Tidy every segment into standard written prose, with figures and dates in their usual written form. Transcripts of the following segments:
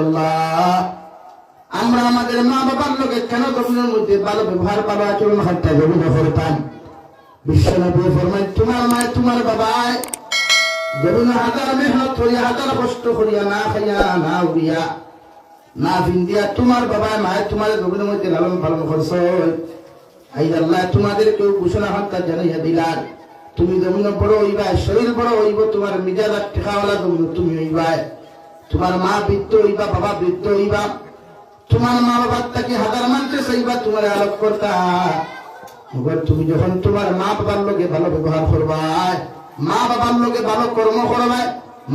সুবহানাল্লাহ। আমরা আমাদের মা বাবার লোকে কেন জমিনের মধ্যে ভালো ব্যবহার ভালো আচরণ হত্যা জমিন করতাম? বিশ্বনবী ফরমান, তোমার মায় তোমার বাবায় জমিন হাজার মেহনত করিয়া হাজার কষ্ট করিয়া না খাইয়া না উড়িয়া না ভিন্দিয়া তোমার বাবায় মায় তোমার জমিনের মধ্যে লালন পালন করছ। আই আল্লাহ তোমাদেরকেও ঘোষণা হত্যা জানাইয়া দিলার, তুমি জমিন বড় হইবা, শরীর বড় হইব, তোমার মিজাজ ঠেকাওয়ালা জমিন তুমি হইবা। তোমার মা বৃদ্ধ হইবা, বাবা বৃদ্ধ হইবা, তোমার মা বাবার তাকে হাজার মানতে চাইবা, তোমার আলোক করতা। তুমি যখন তোমার মা বাবার লোকে ভালো ব্যবহার করবা, মা বাবার লোকে ভালো কর্ম করবা,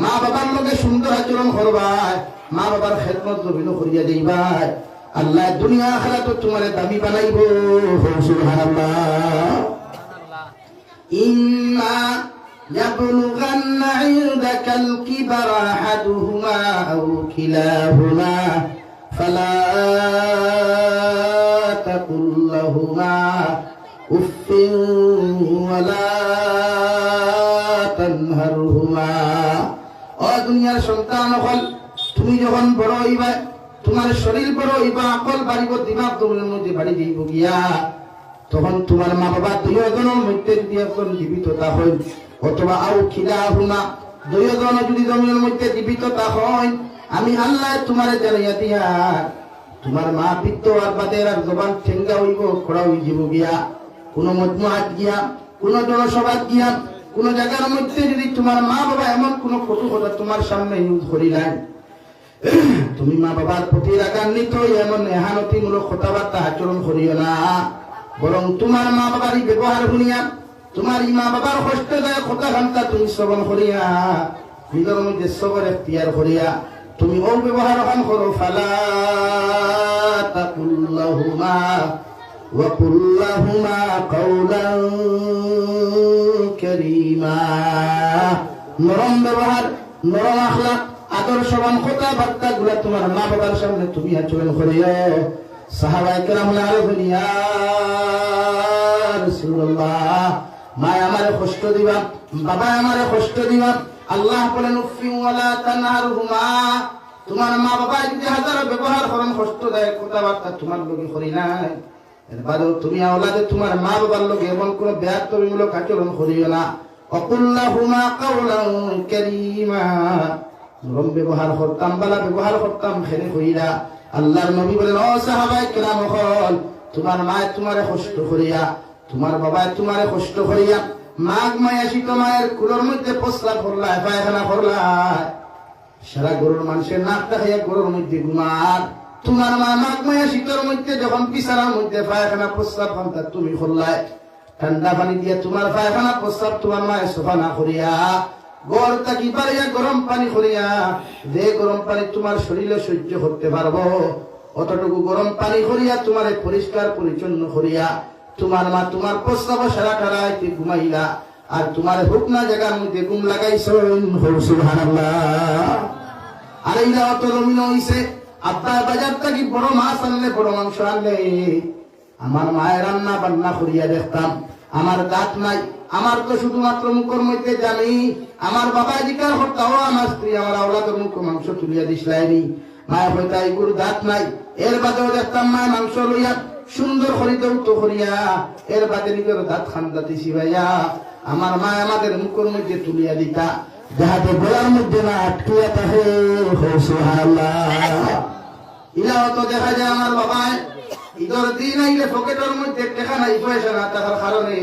মা বাবার লোকে সুন্দর আচরণ করবা, মা বাবার খেদমত জমিন করিয়া দিবা, আল্লাহ দুনিয়া আখিরাত তোমার দামি বানাইব। সুবহানাল্লাহ। ইম্মা ইয়াবলুগান্না ইনদাকাল কিবারা আহাদুহুমা আও কিলাহুমা ফালা তাকুল লাহুমা উফফিন ওয়ালা তানহারহুমা। ও দুনিয়ার সন্তান হল, তুমি যখন বড় হইবা, তোমার শরীর বড় হইবা, আকল বাড়িব, দিমাগ তোমার মধ্যে বাড়ি যাইব গিয়া, তখন তোমার মা বাবা দুইজনের মধ্যে যদি একজন জীবিততা হয়, অথবা আও খিলাহুমা দুইজন যদি জমিনের মধ্যে জীবিততা হয়, আমি আল্লাহ তোমারে জানাইয়া দিয়া, তোমার মা বৃদ্ধ আর বাদের আর জবান ঠেঙ্গা হইব, খড়া হয়ে যাব গিয়া, কোন মজমুআত গিয়া, কোন জনসভাত গিয়া, কোন জায়গার মধ্যে যদি তোমার মা বাবা এমন কোন কটু কথা তোমার সামনে ইউজ করিলেন, তুমি মা বাবার প্রতি রাগান্বিত এমন এহানতিমূলক কথাবার্তা আচরণ করিও না, বরং তোমার মা বাবার ব্যবহার শুনিয়া, তোমার মা বাবার কষ্টদায়ক কথা ঘন্টা তুমি শ্রবণ করিয়া, নিজের মধ্যে সবর এখতিয়ার করিয়া তুমি ও ব্যবহার খান করো। ফালা তাকুল লাহুমা ওয়া কুল লাহুমা কাওলান কারীমা। নরম ব্যবহার, নরম আখলাক, আদর্শবান কথাবার্তা গুলা তোমার মা বাবার সামনে তুমি আচরণ করিও। সাহাবায়ে কেরাম বলেন, ইয়া রাসূলুল্লাহ, মা আমারে কষ্ট দিবা, বাবা আমারে কষ্ট দিবা, আল্লাহ বলেন উফফি ওয়ালা তানহারহুমা। তোমার মা বাবা যদি হাজার ব্যবহার করেন কষ্টদায়ক কথাবার্তা তোমার লোকে করি নাই, এরপরেও তুমি আওলাদে তোমার মা বাবার লোকে এমন কোন বেয়াদবিমূলক আচরণ করিও না। ওয়াকুল লাহুমা কাওলান কারীমা। নরম ব্যবহার করতাম, বালা ব্যবহার করতাম, খেলে কইরা। আল্লাহর নবী বলেন, ও সাহাবায়ে কেরাম হল, তোমার মায়ে তোমারে কষ্ট করিয়া, তোমার বাবায় তোমারে কষ্ট করিয়া মাঘ মায়া শীত মায়ের কুলোর মধ্যে পশলা ভরলায়, পায়খানা ভরলায়, সারা গরুর মানুষের নাকটা খাইয়া গরুর মধ্যে ঘুমার। তোমার মা মাঘ মায়া শীতের মধ্যে যখন বিছানার মধ্যে পায়খানা প্রস্রাব খান্তা তুমি করলায়, ঠান্ডা পানি দিয়ে তোমার পায়খানা প্রস্রাব তোমার মায়ের সোফা না করিয়া, গড় তাকি বাড়িয়া গরম পানি করিয়া, যে গরম পানি তোমার শরীরে সহ্য করতে পারবো, অতটুকু গরম পানি করিয়া তোমার পরিষ্কার পরিচ্ছন্ন করিয়া, তোমার মা তোমার প্রস্রাব সারাটা রাইতে ঘুমাইলা, আর তোমার হুকনা জায়গার মধ্যে ঘুম লাগাইছো। সুবহানাল্লাহ। আর এইটা অত জমিন হইছে, আব্বা বাজার থাকি বড় মাছ আনলে, বড় মাংস আনলে, আমার মায়ের রান্না বান্না করিয়া দেখতাম, আমার দাঁত নাই, আমার তো শুধুমাত্র মুখের মধ্যে জানি, আমার বাবা জিকার করতা, ও আমার স্ত্রী আমার আওলাদের মুখ মাংস তুলিয়া দিসলাইনি, মায়ের হইতা এগুর দাঁত নাই, এর বাদেও দেখতাম মায়ের মাংস লইয়া সুন্দর করিতে উত্তো করিয়া, এর বাদে নিজের দাঁত খান্দাতি শিবাইয়া আমার মা আমাদের মুখের মধ্যে তুলিয়া দিতা, যাহাতে গোলার মধ্যে না আটকিয়া থাকে। সুবহানাল্লাহ। ইলাও তো দেখা যায় আমার বাবায় ঈদের দিন আইলে পকেটের মধ্যে টাকা নাই, পয়সা না থাকার কারণে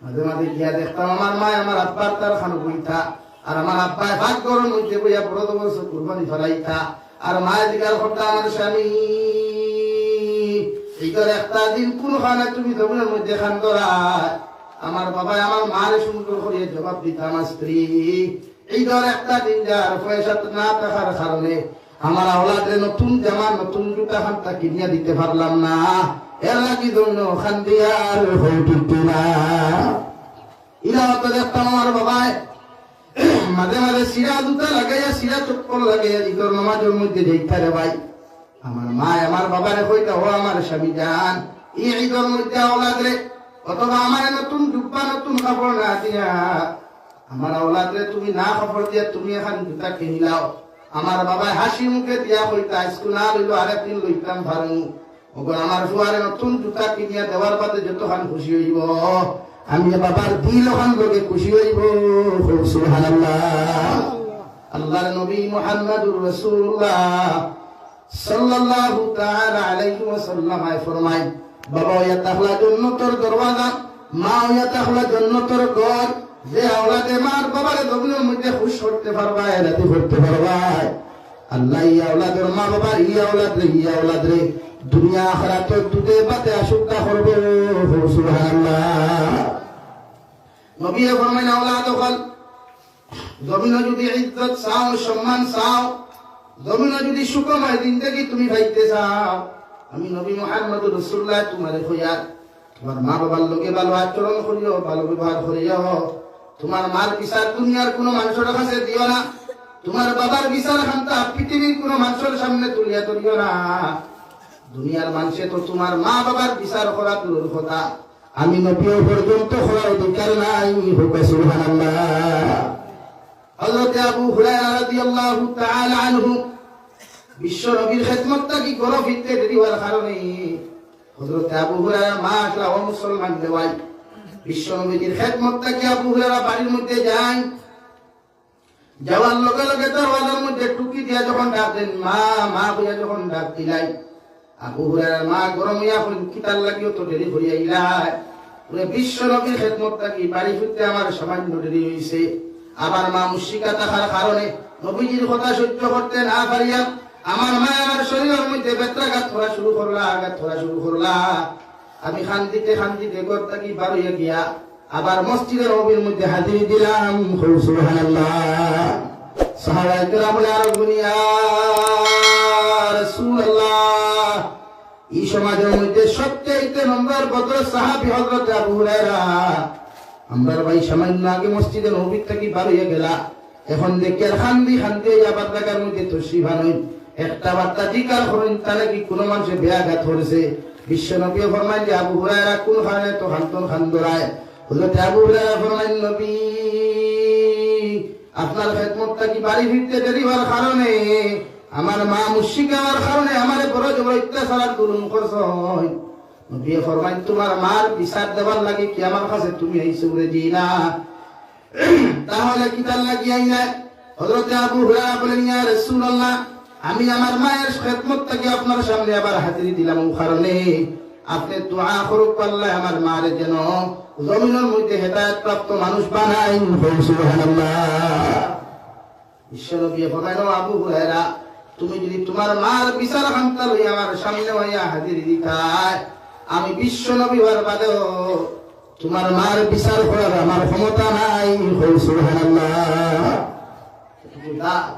মাঝে মাঝে গিয়া দেখতাম আমার মা আমার আব্বার তার খানো বইতা, আর আমার আব্বায় ভাগ গরম মধ্যে বইয়া বড় বছর কুরবানি ফেলাইতা, আর মায়ের দিকার করতা আমার স্বামী, ঈদের একটা দিন কোনখানে তুমি জমিনের মধ্যে খান ধরায়, আমার বাবা আমার মারে সুন্দর করিয়া জবাব দিতা, আমার স্ত্রী ঈদের একটা দিন যার পয়সা না থাকার কারণে আমার আওলাদের নতুন জামা নতুন জুতা খান্তা কিনিয়া দিতে পারলাম না, এর লাগি জন্য খান দিয়ার হইতে না। ইলা তো দেখতাম আমার বাবায় মাঝে মাঝে সিরা জুতা লাগাইয়া, সিরা চপ্পল লাগাইয়া ঈদের নামাজের মধ্যে যাইতা রে ভাই। আমার মা আমার বাবারে কইতা, ও আমার স্বামী জান, এই ঈদের মধ্যে আওলাদরে অথবা আমার নতুন জুব্বা নতুন কাপড় না দিয়া, আমার আওলাদরে তুমি না কাপড় দিয়া তুমি এখন জুতা কিনিলাও, আমার বাবা হাসি মুখে দিয়া কইতা স্কুল না লইলো আরেকদিন লইতাম পারমু ওগো আমার ফুয়ারে নতুন জুতা কিনিয়া দেওয়ার বাদে যতখান খুশি হইব আমি বাবার দিল ওখান লোকে খুশি হইব সুবহানাল্লাহ। আল্লাহর নবী মুহাম্মদুর রাসূলুল্লাহ সাল্লাল্লাহু তাআলা আলাইহি ওয়াসাল্লাম ফরমায় বাবা ইয়া তাহলা জান্নাতের দরওয়াজা মা ইয়া তাহলা জান্নাতের ঘর যে আওলাদে মার বাবার জমিনের মধ্যে খুশ করতে পারবা এলাতে করতে পারবা আল্লাহ ইয়া আওলাদের মা বাবার ইয়া আওলাদ রে দুনিয়া আখিরাত দুতে বাতে আশুক্তা করবে সুবহানাল্লাহ। নবী ফরমায় আওলাদ হল জমিনে যদি ইজ্জত চাও সম্মান চাও জমিনে যদি সুখময় জিন্দেগি তুমি পাইতে চাও আমি নবী মুহাম্মদুর রাসূলুল্লাহ তোমারে কইয়া তোমার মা বাবার লোকে ভালো আচরণ করিও ভালো ব্যবহার করিও তোমার মার বিচার দুনিয়ার কোনো মানুষের কাছে দিও না তোমার বাবার বিচার হান্তা পৃথিবীর কোনো মানুষের সামনে তুলিয়া ধরিও না দুনিয়ার মানুষে তো তোমার মা বাবার বিচার করা দূরের কথা আমি নবী পর্যন্ত করার অধিকার নাই হোক সুবহানাল্লাহ। হযরত আবু হুরায়রা রাদিয়াল্লাহু তাআলা আনহু বিশ্ব নবীর খেদমতটা কি গরো ফিরতে দেরি হওয়ার কারণে হযরত আবু হুরায়রা মাশাআল্লাহ ও মুসলমান দেওয়াই বিশ্ব নবীর খেদমতটা কি আবু হুরায়রা বাড়ির মধ্যে যায় যাওয়ার লগে লগে দরওয়াজার মধ্যে টুকি দিয়া যখন ডাক দেন মা মা বইয়া যখন ডাক দিলাই আবু হুরায়রার মা গরম হইয়া কিতার লাগিও তো দেরি হইয়া ইলাই পুরো বিশ্ব নবীর খেদমতটা কি বাড়ি ফিরতে আমার সামান্য দেরি হইছে আবার মা মুশরিকা থাকার কারণে নবীজির কথা সহ্য করতে না পারিয়া আমার মা আমার শরীরের মধ্যে বেত্রাঘাত করা শুরু করলা আঘাত করা শুরু করলা আমি খান্দিতে করতে কি বার হইয়া গিয়া আবার মসজিদের নবীর মধ্যে হাজির দিলাম সুবহানাল্লাহ। সাহাবায়ে কেরাম বলে আর দুনিয়া রাসূলুল্লাহ এই সমাজের মধ্যে সবচেয়ে নম্বর বদর সাহাবী হযরত আবু হুরায়রা আমরা ভাই সামান্য আগে মসজিদের নবী থেকে বার হইয়া গেলা এখন দেখি আর খান্দি আবার জায়গার মধ্যে তশরিফ আনইন একটা বার্তা জিকার করেন তাহলে কি কোনো মানুষে বেয়াঘাত করেছে বিশ্ব নবী ফরমাইন যে আবু হুরায়রা কোন কারণে তো খান্দরায় হযরত আবু হুরায়রা ফরমাইন নবী আপনার খেদমতটা কি বাড়ি ফিরতে দেরি হওয়ার কারণে আমার মা মুশরিকা হওয়ার কারণে আমারে বড় জবর অত্যাচার জুলুম করছই নবী ফরমাইন তোমার মার বিচার দেওয়ার লাগে কি আমার কাছে তুমি আইছো রে জিনা তাহলে কি তার লাগি আইনা হযরত আবু হুরায়রা বলেন ইয়া রাসূলুল্লাহ আমি আমার মায়ের খেদমতটাকে আপনার সামনে আবার হাজির দিলাম ও কারণে আপনি দোয়া করুক আল্লাহ আমার মারে যেন জমিনের মধ্যে হেদায়েত প্রাপ্ত মানুষ বানায় সুবহানাল্লাহ। বিশ্বনবী ফরমাইল আবু হুরায়রা তুমি যদি তোমার মার বিচার হান্তা লই আমার সামনে হইয়া হাজির দিতায় আমি বিশ্বনবী হওয়ার বাদেও তোমার মার বিচার করার আমার ক্ষমতা নাই সুবহানাল্লাহ।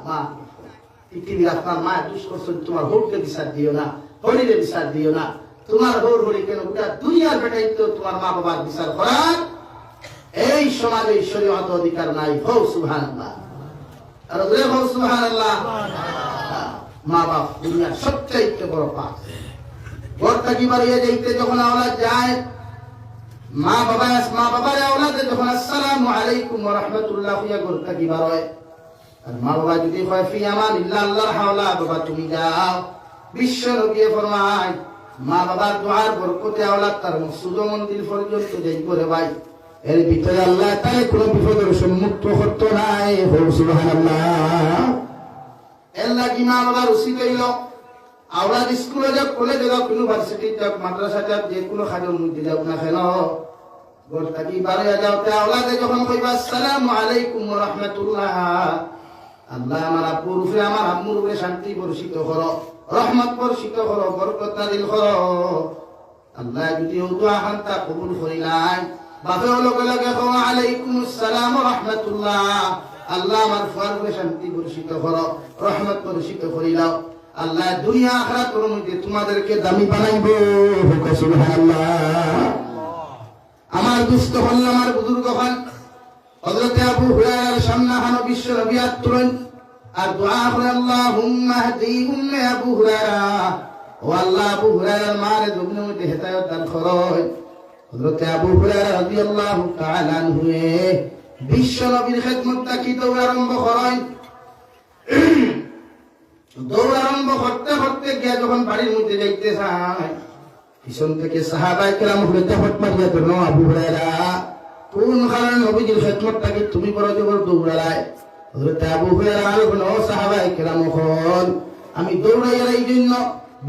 মা পৃথিবীর আপনার মায়ের দুষ্কর্ষণ তোমার হোরকে বিচার দিও না হরিরে বিচার দিও না তোমার হোর হরি কেন গোটা দুনিয়ার বেটাই তো তোমার মা বাবার বিচার করার এই সমাজে শরীয়ত অধিকার নাই হও সুবহানাল্লাহ আর ওরে হও সুবহানাল্লাহ। মা বাপ দুনিয়ার সবচেয়ে বড় পাপ ঘর থেকে বাড়িয়ে যাইতে যখন আওলাদ যায় মা বাবার আওলাদে যখন আসসালামু আলাইকুম ওয়া রাহমাতুল্লাহ হইয়া ঘর থেকে বার হয় আর মা বাবা যদি হয় ফি আমানিল্লাহ আল্লাহর হাওলা বাবা তুমি যাও বিশ্ব নবী ফরমায় মা বাবার দোয়ার বরকতে আওলাদ তার মসজিদ মন্দির পর্যন্ত যাই করে ভাই এর ভিতরে আল্লাহ তাই কোনো বিপদের সম্মুক্ত করতে নাই সুবহানাল্লাহ। এর লাগি মা বাবার উচিত হইল আওলাদ স্কুলে যাক কলেজে যাক ইউনিভার্সিটি যাক মাদ্রাসা যাক যে কোনো খাজের মধ্যে যাক না কেন ঘর থেকে বাড়িয়া যাওতে আওলাদে যখন কইবা আসসালামু আলাইকুম ওয়া রাহমাতুল্লাহ আল্লাহ আমার আব্বুর উপরে আমার আম্মুর উপরে শান্তি বর্ষিত করো রহমত বর্ষিত করো বরকত নাযিল করো আল্লাহ যদি দোয়া হান্তা কবুল করিলাই বাপে লগে লগে ওয়া আলাইকুমুস সালাম ওয়া রাহমাতুল্লাহ আল্লাহ আমার ফুয়ার উপরে শান্তি বর্ষিত করো রহমত বর্ষিত করিলাও আল্লাহ দুনিয়া আখিরাতের মধ্যে তোমাদেরকে দামি বানাইবে সুবহানাল্লাহ। আমার দুস্থ হল আমার বুজুর্গ হল হযরত আবু হুরায়রার সামনে হানো বিশ্ব নবী আত্মরণ আর দোয়া করে আল্লাহুম্মা হদিহুম আবু হুরায়রা ও আল্লাহ আবু হুরায়রার মারে দুনিয়ার মধ্যে হেদায়েত দান করো হযরত আবু হুরায়রা রাদিয়াল্লাহু তাআলা আনহু বিশ্ব নবীর খিদমতটা কি তো আরম্ভ করেন দৌড় আরম্ভ করতে করতে গিয়া যখন বাড়ির মধ্যে যাইতে চায়, পিছন থেকে সাহাবায়ে কেরাম হইতে হট মারিয়া ধরল, আবু হুরায়রা কোন কারণে নবীজির খেদমতটাকে তুমি বড় জবর দৌড়ালায়? হযরত আবু হুরায়রা আর বলল, সাহাবায়ে কেরাম হল, আমি দৌড়াইয়ার এই জন্য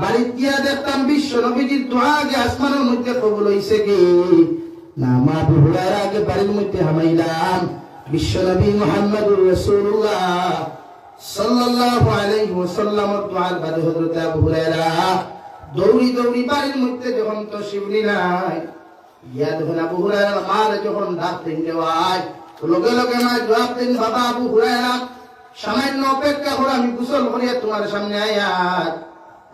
বাড়ি গিয়া দেখতাম বিশ্ব নবীজির দোয়া আগে আসমানের মধ্যে কবুল হইছে কি না। মা আবু হুরায়রা আগে বাড়ির মধ্যে হামাইলাম, বিশ্ব নবী মুহাম্মদুর রাসূলুল্লাহ সাল্লাল্লাহু আলাইহি ওয়াসাল্লামের দোয়ার বাদে হযরত আবু হুরায়রা দৌড়ি দৌড়ি বাড়ির মধ্যে যখন তশরিফ নিলাই, ইয়া যখন আবু হুরায়রা মার যখন ডাক দিন দেওয়ায়, লগে লগে মা জবাব দিন, বাবা আবু হুরায়রা সামান্য অপেক্ষা করে, আমি গোসল করিয়া তোমার সামনে আয়াত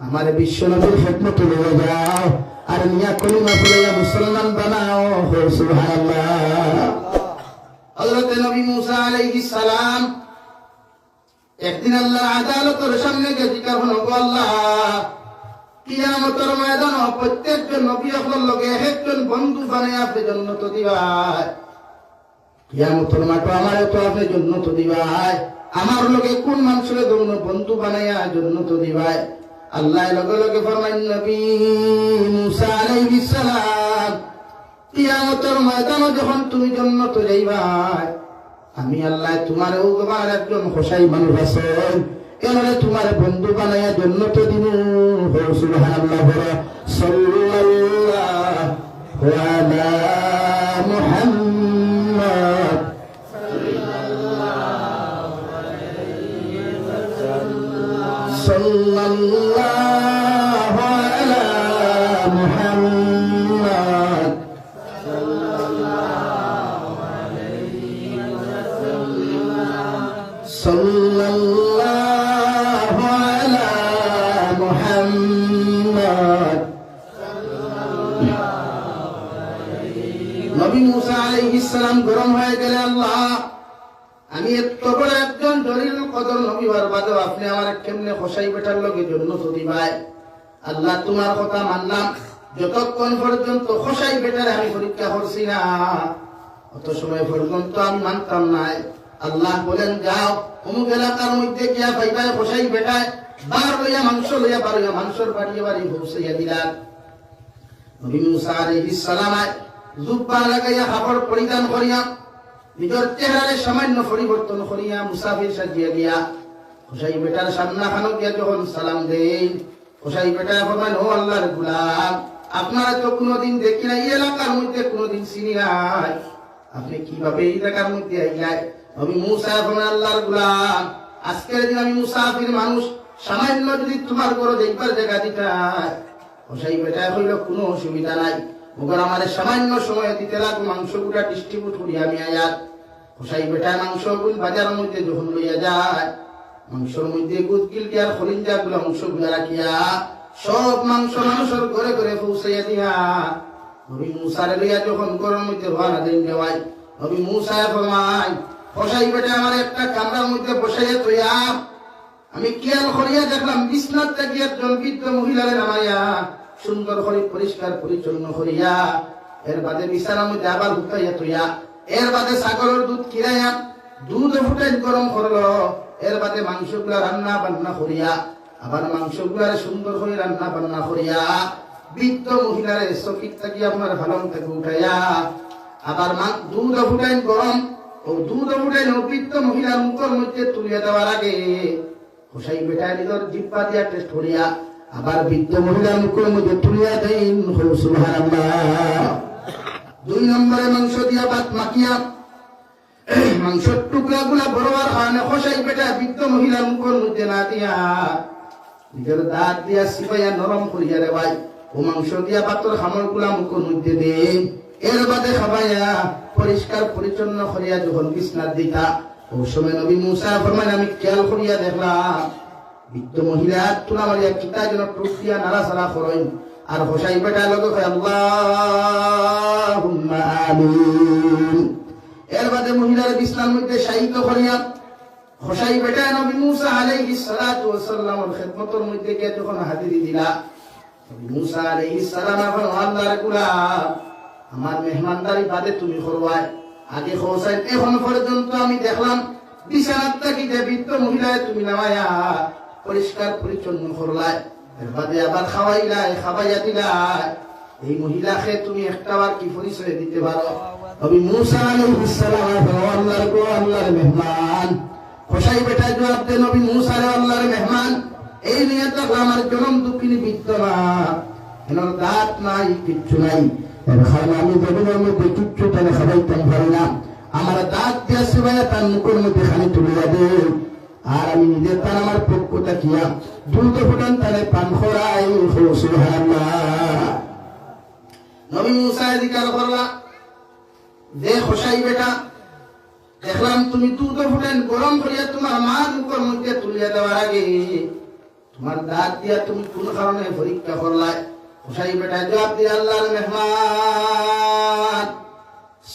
আমার বিশ্ব নবীর খেদমতে লয়ে যাও, আর মিয়া কলিমা পড়িয়া মুসলমান বানাও। সুবহানাল্লাহ। হযরত নবী মুসা আলাইহিস সালাম একদিন আল্লাহর আদালতের সামনে গিয়ে জিজ্ঞাসা করলেন, গো আল্লাহ, কিয়ামতের ময়দানে প্রত্যেকজন নবী আপনার লগে একজন বন্ধু বানায় আপনি জান্নাত দিবাই, কিয়ামতের মাঠে আমার তো আপনি জান্নাত দিবাই, আমার লগে কোন মানুষের জন্য বন্ধু বানায়া জান্নাত দিবাই? আল্লাহ লগে লগে ফরমাইন, নবী মুসা আলাইহিস সালাম, কিয়ামতের ময়দানে যখন তুমি জান্নাত যাইবাই, আমি আল্লাহ তোমার তোমার একজন হোসাই মানুষ আছেন, এবারে তোমার বন্ধু বানায়া জান্নাত দিব। সুবহানাল্লাহ। সাল্লাল্লাহু আলা মুহাম্মদ সাল্লাল্লাহু আলা মুহাম্মদ সাল্লাল্লাহু আলা মুহাম্মদ। নবী মুসা আলাইহিস সালাম গরম হয়ে গেলে, আল্লাহ, আমি এত বড় একজন জলিল কদর নবী হওয়ার বাদেও আপনি আমার কেমনে হোসাই বেটার লগে জান্নাত দিবাই? আল্লাহ তোমার কথা মানলাম, যতক্ষণ পর্যন্ত হোসাই বেটারে আমি পরীক্ষা করছি না অত সময় পর্যন্ত আমি মানতাম নাই। আল্লাহ বলেন, যাও অমুক এলাকার মধ্যে গিয়া পাইবাই হোসাই বেটায়, বার লইয়া মাংস লইয়া বার লইয়া মাংসর বাড়িয়ে বাড়ি পৌঁছাইয়া দিলাম। নবী মুসা আলাইহিস সালাম জুব্বা লাগাইয়া কাপড় পরিধান করিয়া নিজের চেহারারে সামান্য পরিবর্তন করিয়া মুসাফির সাজিয়া দিয়া হোসাই বেটার সামনা খানো গিয়া যখন সালাম দেন, হোসাই বেটা ফরমাইল, ও আল্লাহর গোলাম, আপনারা তো কোনোদিন দেখি নাই, এই এলাকার মধ্যে কোনোদিন চিনি নাই, আপনি কিভাবে এই এলাকার মধ্যে আইলাই? নবী মুসা ফরমাইল, আল্লাহর গোলাম, আজকের দিন আমি মুসাফির মানুষ, সামান্য যদি তোমার ঘরে যাইবার জায়গা দিতাই, হোসাই বেটা হইল কোনো অসুবিধা নাই, মগর আমার সামান্য সময় দিতে লাগো, মাংস গুলা ডিস্ট্রিবিউট করি আমি আয়াত। হোসাই বেটায় মাংস গুল বাজারের মধ্যে যখন লইয়া যায়, মাংসের মধ্যে গুদকিল আর খরিঞ্জা গুলা অংশ গুলা রাখিয়া সব মাংস মানুষের ঘরে ঘরে পৌঁছাইয়া দিয়া নবী মুসারে লইয়া যখন ঘরের মধ্যে রওনা দেন দেওয়াই, নবী মুসা ফরমায়, হোসাই বেটা আমার একটা কামরার মধ্যে বসাইয়া তৈয়া আমি খেয়াল করিয়া দেখলাম বিছনার থেকে একজন বৃদ্ধ মহিলারে নামাইয়া সুন্দর করে পরিষ্কার পরিচ্ছন্ন করিয়া এর বাদে বিছানার মধ্যে আবার হুকাইয়া তৈয়া, এর বাদে ছাগলের দুধ কিরাইয়া দুধ ফুটাই গরম করলো, এর বাদে মাংসগুলা রান্না বান্না করিয়া আবার মাংসগুলারে সুন্দর করে রান্না বান্না করিয়া বৃদ্ধ মহিলারে চকিত থাকি আপনার ভালো থেকে উঠাইয়া আবার দুধ ফুটাই গরম, ও দুধ ফুটাই বৃদ্ধ মহিলার মুখের মধ্যে তুলিয়া দেওয়ার আগে হোসাই বেটা নিজের জিহ্বা দিয়া টেস্ট করিয়া আবার বৃদ্ধ মহিলার মুখের মধ্যে তুলিয়া দেন। সুবহানাল্লাহ। 2 নম্বরে মাংস দিয়া ভাত মাখিয়া মাংসের টুকরা গুলা বড়বার খানে হোসাই বেটা বৃদ্ধ মহিলার মুখের মধ্যে না দিয়া নিজের দাঁত দিয়া সিপাইয়া নরম করিয়া দেওয়াই, ও মাংস দিয়া ভাতের খামর গুলা মুখের মধ্যে দেন, এর বাদে খাবাইয়া পরিষ্কার পরিচ্ছন্ন করিয়া যখন বিছনার দিতা, ও সময় নবী মুসা ফরমাইল, আমি খেয়াল করিয়া দেখলাম বৃদ্ধ মহিলা তুলা মারিয়া কিতা যেন টুক দিয়া নাড়াচাড়া করেন, আর হোসাই বেটা লগে কয় আল্লাহুম্মা আমিন। এর বাদে মহিলার বিছনার মধ্যে শায়িত করিয়া হোসাই বেটা নবী মুসা আলাইহিস সালাতু ওয়াস সালামের খিদমতের মধ্যে গিয়ে যখন হাজিরি দিলা, নবী মুসা আলাইহিস সালাম বলেন, আল্লাহর গোলাম, আমার মেহমানদারি বাদে তুমি করবাই, আগে হোসাইন এখন পর্যন্ত আমি দেখলাম বিছানার থেকে যে বৃদ্ধ মহিলায় তুমি নামায়া পরিষ্কার পরিচ্ছন্ন করলাই, এর বাদে আবার খাওয়াইলাই, খাওয়াইয়া দিলাই। এই মহিলাকে তুমি একটাবার কি পরিচয় দিতে পারো? নবী মুসা আলাইহিস সালাম আল্লাহর গো আল্লাহর মেহমান। খোসাই বেটা জবাব দে, নবী মুসা আল্লাহর মেহমান। এই নিয়ে তো আমার জনম দুঃখিনী বিদ্যমান, এনার দাঁত নাই, কিচ্ছু নাই। এখন আমি জমিনের মধ্যে কিচ্ছু তাহলে খাবাইতাম পারি না। আমার দাঁত দিয়ে সেবাই তার মুখের মধ্যে খালি তুলিয়া দে, আর আমি নিজের তার আমার পক্ষ তাকিয়া দ্রুত ফুটান তাহলে পান খরাই। সুবহানাল্লাহ। নবী মুসা জিজ্ঞাসা করলা, যে খোসাই বেটা, দেখলাম তুমি দুধ ফুটেন গরম করিয়া তোমার মা মুখের মধ্যে তুলিয়া দেওয়ার আগে তোমার দাঁত দিয়া তুমি কোন কারণে পরীক্ষা করলাই? খোসাই বেটা জবাব দিয়ে, আল্লাহর মেহমান,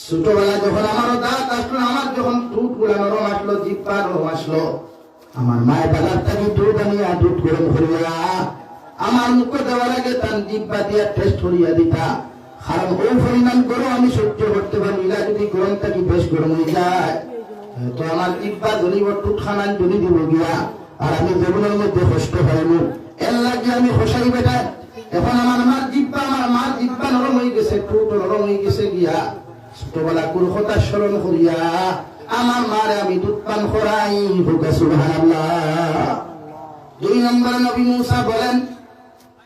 ছোটবেলা যখন আমার দাঁত আসলো, আমার যখন দুধ গুলা নরম আসলো, জিব্বা নরম আসলো, আমার মায়ের বাজার থেকে দুধ আনিয়া দুধ গরম করিয়া আমার মুখে দেওয়ার আগে তার জিব্বা দিয়া টেস্ট করিয়া দিতা। কারণ ওই পরিমাণ গরম আমি সহ্য করতে পারি না। যদি গরম থাকি বেশ গরম হয়ে যায় তো আমার জিব্বা জ্বলিব, টুট খানান জ্বলি দিব গিয়া, আর আমি জীবনের মধ্যে কষ্ট হইব। এর লাগে আমি খোসাই বেটা, এখন আমার মার জিব্বা নরম হয়ে গেছে, টুট নরম হয়ে গেছে গিয়া, ছোটবেলা কোন কথা স্মরণ করিয়া আমার মারে আমি দুধ পান করাই। সুবহানাল্লাহ। 2 নম্বরে নবী মুসা বলেন,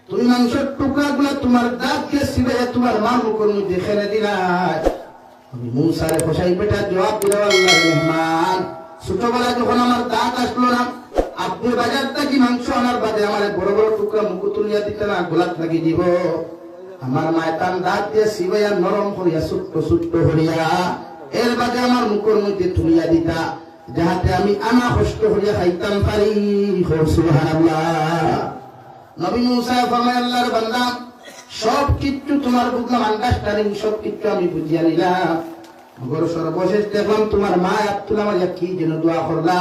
তুমি মাংসের টুকরা গুলা তোমার দাঁতকে সিবে তোমার মা মুখের মধ্যে ফেলে দিলাই। নবী মুসারে খোসাই বেটা জবাব দিল, আল্লাহর মেহমান, ছোটবেলা যখন আমার দাঁত আসলো না, আপনি বাজার থেকে মাংস আনার বাদে আমার বড় বড় টুকরা মুখ তুলিয়া দিতে না, গোলাপ লাগি দিব। আমার মায়ের তার দাঁত দিয়ে সিবাইয়া নরম করিয়া ছোট্ট ছোট্ট হরিয়া এর বাদে আমার মুখের মধ্যে তুলিয়া দিতা, যাহাতে আমি আনা কষ্ট হরিয়া খাইতাম পারি। সুবহানাল্লাহ। নবী মুসা ফরমায়, আল্লাহর বান্দা, সব কিছু তোমার বুঝলাম, আন্ডারস্ট্যান্ডিং সব কিছু আমি বুঝিয়া নিলাম। গরু সর্বশেষ দেখলাম তোমার মা আব্দুল্লাহ মারিয়া কি যেন দোয়া করলা,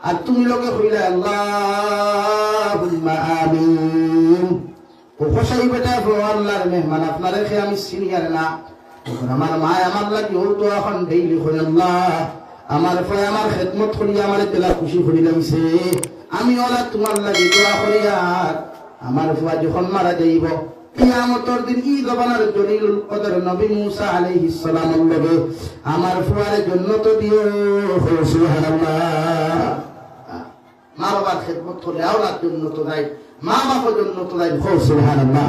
আর তুমি লোকে হইলা আল্লাহুম্মা আমিন। ও খোসাই বেটা, আল্লাহর মেহমান, আপনার রেখে আমি সিনিয়র না। আমার মা আমার লাগে ও তো এখন ডেইলি হই, আল্লাহ আমার ফলে আমার খেদমত করিয়া আমার তেলা খুশি করি লাগছে, আমি ওরা তোমার লাগে দোয়া করিয়া আমার ফুয়া যখন মারা যাইব কিয়ামতের দিন ই জবানের জলিলুল কদর নবী মুসা আলাইহিস সালামের লগে আমার ফুয়ার জান্নাত দিও। সুবহানাল্লাহ। মা বাবার খেদমত করলে আওলাদ জান্নাত দেয়, মা বাবা জান্নাত দেয়। সুবহানাল্লাহ।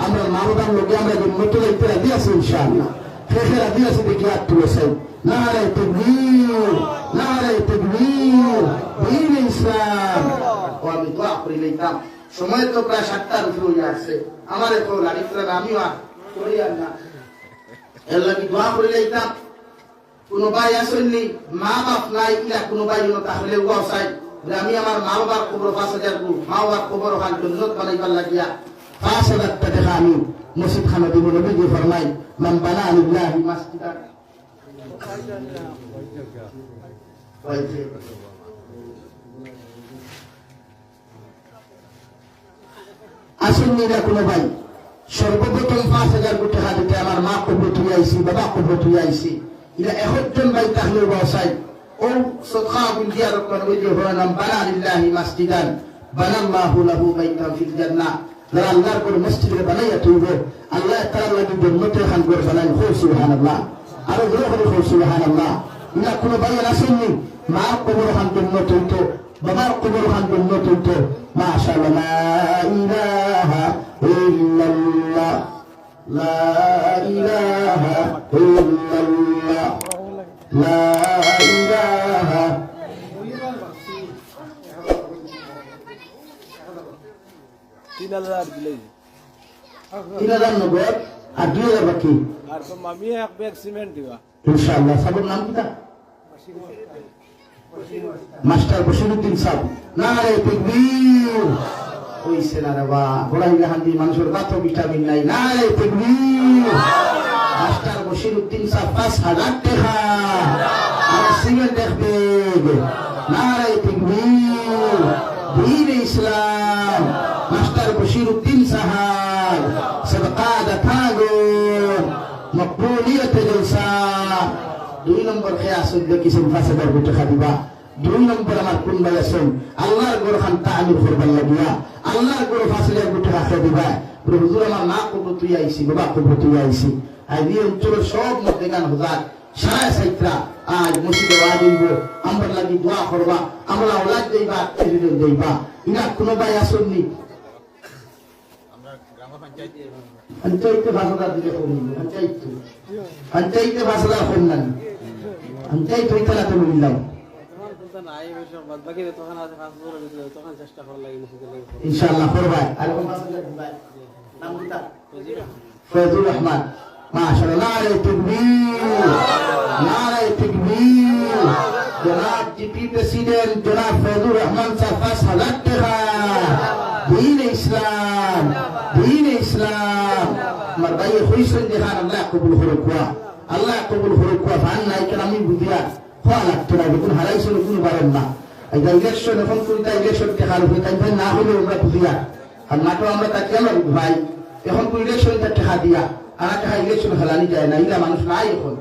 আমরা মা বাবার লগে আমরা জান্নাত দিতে রাজি আছি ইনশাআল্লাহ। শেষে রাজি আছি দেখি হাত তুলেছে। নারে তাকবীর, নারে তাকবীর, দ্বীন ইসলাম। ও আমি দোয়া করি লইতাম, সময় তো প্রায় 7টার উপরে হয়ে আসছে, আমার তো লাগিতে আমিও করি আর না, এর লাগে দোয়া করে লইতাম। কোনো ভাই আসেননি, মা বাপ নাই, ইলা কোনো ভাই তাহলে ওয়াও চাই আমি আমার মা বাবার খবর 5,000 মা বাবার খবর ওখান জন্নত বানাইবার লাগিয়া 5,000 টাকা আমি মসজিদ খানা দিব। নবীজি ফরমাই, মান বানা লিল্লাহি মাসজিদান, আসেননি না কোনো ভাই, সর্বপ্রথম 5,000 টাকা দিতে আমার মা কবর তুই আইসি, বাবা কবর তুই আইসি, ইলা 1জন ভাই তাহলে বাসাই ও সদকা দিয়া রকম ওই যে নাম বানা লিল্লাহি মাসজিদান বানাল্লাহু লাহু বাইতান ফিল জান্নাহ। যারা আল্লাহর ঘর মসজিদে বানাইয়া তুলবে, আল্লাহ তাআলা লাগি জান্নাতে খান ঘর বানাই। সুবহানাল্লাহ। আর জোরে বলো সুবহানাল্লাহ। ইলা কোনো ভাই আসেননি, মা কবর খান জান্নাত হইতো, বাবার কবর খান জান্নাত হইতো। মাশাআল্লাহ। লা ইলাহা ইল্লাল্লাহ, লা ইলাহা ইল্লাল্লাহ, লা ইলাহা। 3,000 দিলে 3,000 নগদ আর 2,000 বাকি, আর তো মামি এক ব্যাগ সিমেন্ট দিবা ইনশাআল্লাহ। সাবর নাম কি? মাস্টার বশিরউদ্দিন সাহেব। নারে তাকবীর। কইছে না রে বা গোলাই গাহান্দি মানুষের বাতো ভিটামিন নাই। নারে তাকবীর। মাস্টার বশিরউদ্দিন সাহেব 5,000 টাকা আর সিমেন্ট দেখবে। নারে তাকবীর। দ্বীন ইসলাম। মাস্টার বশিরউদ্দিন সাহেব সদকা দাতাগো মকবুলিয়ত জলসা। 2 নম্বর খেয়াস দেখি 5,000 টাকা দিবা। দুই নম্বর আমার কোন ভাই আছেন আল্লাহর গড় খান তামির করবার লাগিয়া আল্লাহর গড় ফাসিলের গুটে রাখে দিবা হুজুর আমার মা কবর তুই আইছি বাবা কবর তুই আইছি আই এই অঞ্চলের সব মধ্যে গান হুজার সারা সাইত্রা আজ মসজিদে ওয়াজ হইব আমরা লাগি দোয়া করবা আমরা ওলাদ দেইবা এজুদন দেইবা ইনা কোন ভাই আসেননি পঞ্চায়েতে ভাষা দিলে পঞ্চায়েতে ভাষা করলেন পঞ্চায়েত হইতে না তো মিললাম ইনশাআল্লাহ করবাই আর কোন ভাষা দিবাই নাম দিতা ফয়জুর রহমান মাশাআল্লাহ নারে তাকবীর নারে তাকবীর জনাব জিপি প্রেসিডেন্ট জনাব ফয়জুর রহমান সাহেব 5000 টাকা দিন ইসলাম আমার ভাই হইছেন দেখান আল্লাহ কবুল করুক আল্লাহ কবুল করুক ভান নাই কেন আমি বুঝিয়া হওয়া লাগতো না দেখুন হারাইছিল কোনো বারেন না এই ইলেকশন এখন কোনটা ইলেকশন দেখার উপরে তাই ভাই না হলেও আমরা বুঝিয়া আর নাটো আমরা তাকে আমরা ভাই এখন কোন ইলেকশনটা টেকা দিয়া আর টাকা ইলেকশন খেলানি যায় না ইলা মানুষ নাই এখন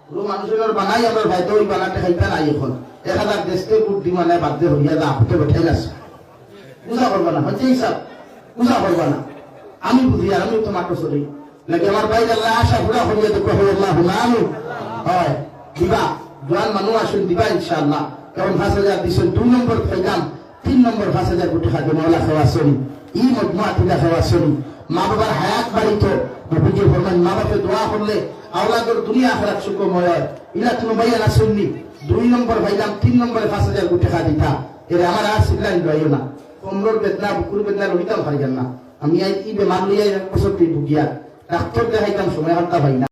পুরো মানুষের বানাই আমার ভাই তো ওই বানাতে খাইতা নাই এখন 1000 দেশকে বুদ্ধি মানে বাধ্য হইয়া যা হতে বেঠে গেছে বুঝা করবা না হচ্ছে হিসাব বুঝা করবা না আমি বুঝি আর আমি তোমাকে চলি নাকি আমার ভাই আল্লাহ আশা পুরা হইয়া দেখো আল্লাহ নামু হয় দিবা জোয়ান মানুষ আসুন দিবা ইনশাআল্লাহ কারণ 5000 দিছেন 2 নম্বর ফাইলাম 3 নম্বর 5000 কোটি খাদ্য মাওলা খাওয়াছেন ই মজমুআ তিলা খাওয়াছেন মা বাবার হায়াত বাড়িতো নবীজি ফরমান মা বাপে দোয়া করলে আওলাদের দুনিয়া আখিরাত সুখময় হয় ইলা কোনো ভাই না শুননি 2 নম্বর ফাইলাম 3 নম্বরে 5000 কোটি খাদ্য দিতা এর আমার আর সিগলাইন লইও না কোমরের বেদনা বুকুর বেদনা রইতাম পারিবেন না আমি এই বেমার লইয়া 1 বছর ভুগিয়া ডাক্তার দেখাইতাম সময় হাঁটতা পাই না